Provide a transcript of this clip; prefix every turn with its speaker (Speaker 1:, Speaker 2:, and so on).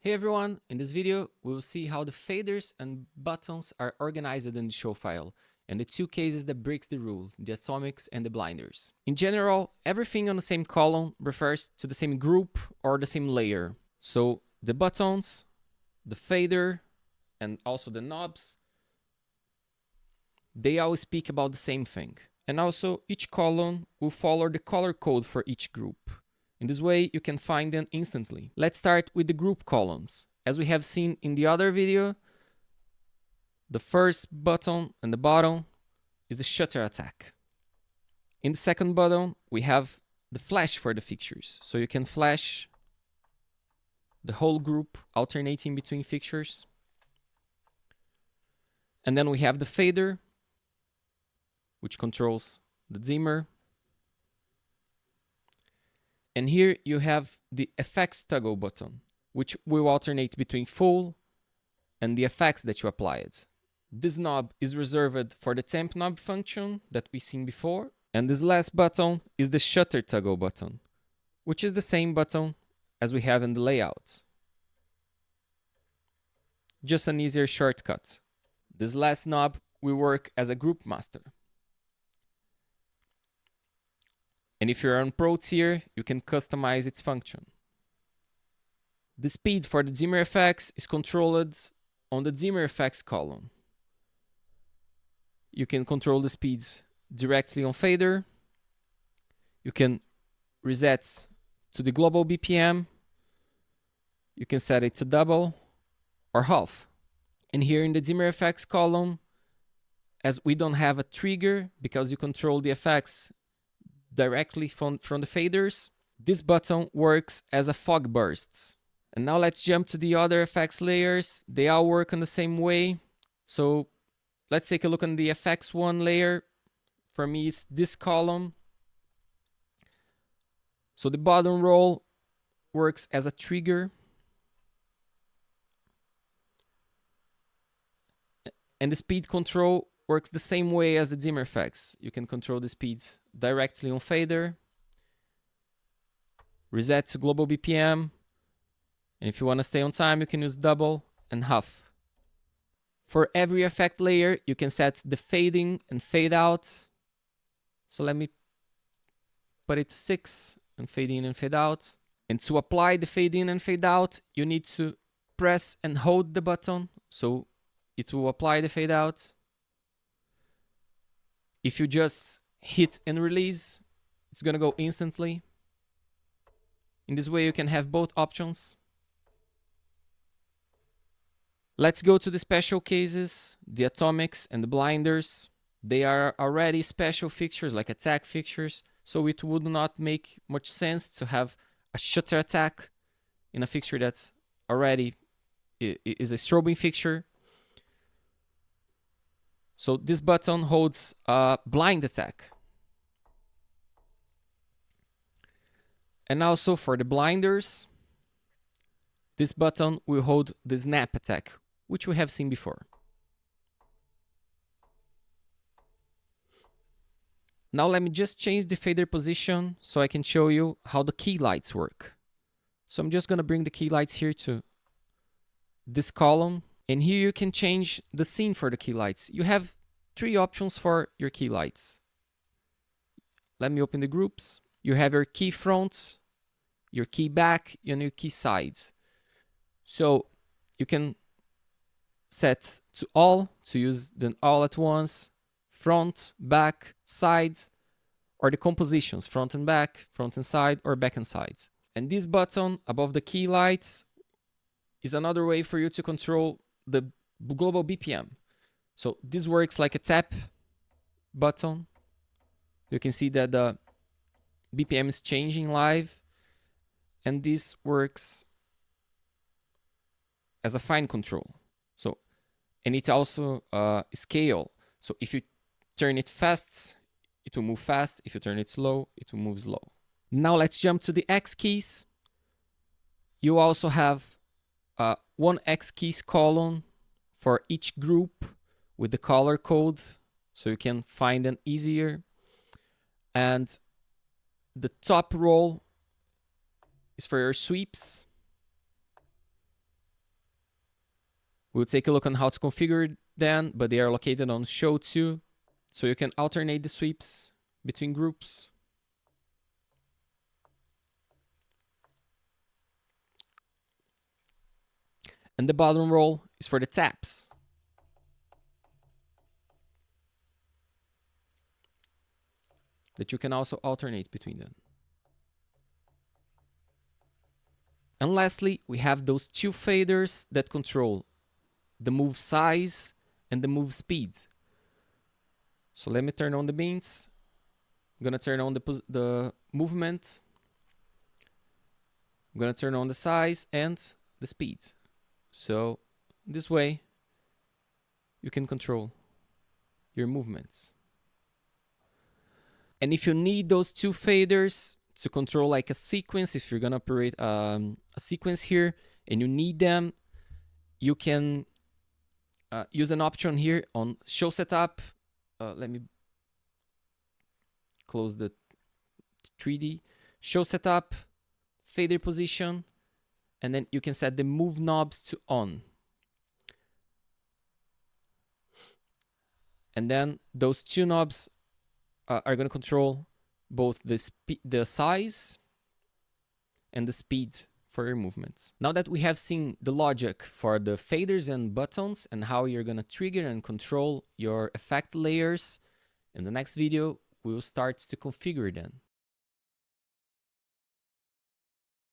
Speaker 1: Hey everyone, in this video we will see how the faders and buttons are organized in the show file and the two cases that breaks the rule, the atomics and the blinders. In general, everything on the same column refers to the same group or the same layer. So the buttons, the fader and also the knobs, they all speak about the same thing. And also each column will follow the color code for each group. In this way, you can find them instantly. Let's start with the group columns. As we have seen in the other video, the first button and the bottom is the shutter attack. In the second button, we have the flash for the fixtures. So you can flash the whole group alternating between fixtures. And then we have the fader, which controls the dimmer. And here you have the effects toggle button, which will alternate between full and the effects that you applied. This knob is reserved for the temp knob function that we've seen before. And this last button is the shutter toggle button, which is the same button as we have in the layout. Just an easier shortcut. This last knob will work as a group master. And if you're on Pro tier, you can customize its function. The speed for the dimmer effects is controlled on the dimmer effects column. You can control the speeds directly on fader. You can reset to the global BPM. You can set it to double or half. And here in the dimmer effects column, as we don't have a trigger because you control the effects directly from the faders, this button works as a fog bursts. And now let's jump to the other effects layers. They all work in the same way. So let's take a look on the FX1 layer. For me, it's this column. So the bottom roll works as a trigger. And the speed control works the same way as the dimmer effects. You can control the speeds directly on fader, reset to global BPM, and if you want to stay on time, you can use double and half. For every effect layer, you can set the fading and fade out. So let me put it to 6 and fade in and fade out. And to apply the fade in and fade out, you need to press and hold the button, so it will apply the fade out. If you just hit and release, it's gonna go instantly. In this way, you can have both options. Let's go to the special cases, the atomics and the blinders. They are already special fixtures, like attack fixtures, so it would not make much sense to have a shutter attack in a fixture that already is a strobing fixture. So this button holds a blind attack. And also for the blinders, this button will hold the snap attack, which we have seen before. Now let me just change the fader position so I can show you how the key lights work. So I'm just gonna bring the key lights here to this column. And here you can change the scene for the key lights. You have 3 options for your key lights. Let me open the groups. You have your key fronts, your key back, and your key sides. So you can set to all to use them all at once, front, back, side, or the compositions, front and side, or back and sides. And this button above the key lights is another way for you to control the global BPM. So this works like a tap button. You can see that the BPM is changing live, and this works as a fine control. So, and it also scale. So if you turn it fast, it will move fast. If you turn it slow, it will move slow. Now let's jump to the X keys. You also have one X keys column for each group with the color code, so you can find them easier. And the top roll is for your sweeps. We'll take a look on how to configure them, but they are located on Show To, so you can alternate the sweeps between groups. And the bottom row is for the taps. That you can also alternate between them. And lastly, we have those two faders that control the move size and the move speed. So let me turn on the beans. I'm gonna turn on the movement. I'm gonna turn on the size and the speed. So this way you can control your movements. And if you need those two faders to control like a sequence, if you're gonna operate a sequence here and you need them, you can use an option here on Show Setup. Let me close the 3D. Show Setup, fader position, and then you can set the move knobs to on. And then those two knobs are going to control both the size and the speed for your movements. Now that we have seen the logic for the faders and buttons and how you're going to trigger and control your effect layers, in the next video we will start to configure them.